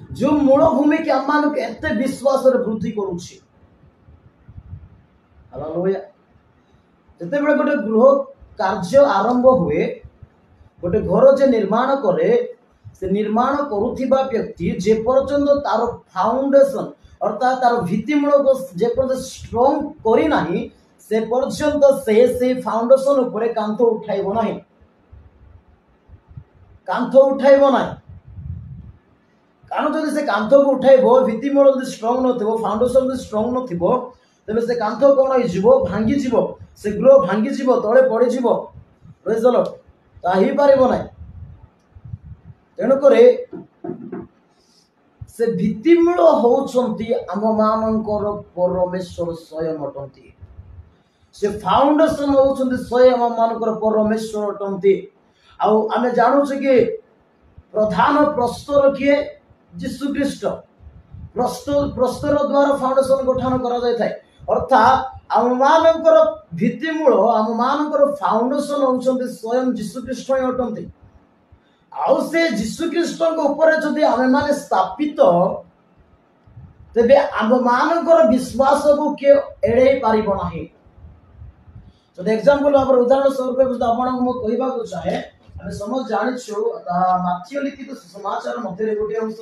जो मूल भूमि के आम मान एत विश्वास वृद्धि करुच्ची। हालेलुया। जिते बड़े गोटे गृह कार्य आरंभ हुए, गोटे घर जे निर्माण करे, से निर्माण करुथिबा व्यक्ति जे पर्यंत तार फाउंडेशन अर्थात तार भित्तिमूल को जे पर्यंत स्ट्रांग करी नाही, से पर्यंत से फाउंडेशन उपरे कांथ उठाइबो नाही, कांथ उठाइबो नाही। कारण जदि से कांथ को उठाइबो, भित्तिमूल जदि स्ट्रांग नथिबो, फाउंडेशन जदि स्ट्रांग नथिबो, तेबे से कांथ कोन होई जिवो, भांगी जिवो, से गृह भांगी जिवो, तळे पड़ी जिवो। Praise the Lord. ताही पारिबो नाही। तेणु करे से भित्तिमूल होउछंती आम मानकर परमेश्वर स्वयं अटंती। से फाउंडेशन होउछंती स्वयं आम मानकर परमेश्वर अटंती। आउ आमे जानु छ कि प्रधान प्रस्तर किए यीशु ख्रीष्ट। प्रस्तर द्वारा फाउंडेशन गठन करा जाय थाए। अर्थात आम मानकर भित्तिमूल, आम मानकर फाउंडेशन होउछंती स्वयं यीशु ख्रीष्ट ही अटंती। आउ से यीशु ख्रीष्ट को ऊपर जदि आमे माने स्थापित, तेबे आम मानकर विश्वास को के एड़े पारिबो नाही। तो एग्जांपल भाव उदाहरण स्वरूप आपन को कहबा को चाहे, आमे समझ जानि छु माथ्यू लिखित समाचार मध्य गोटे अंश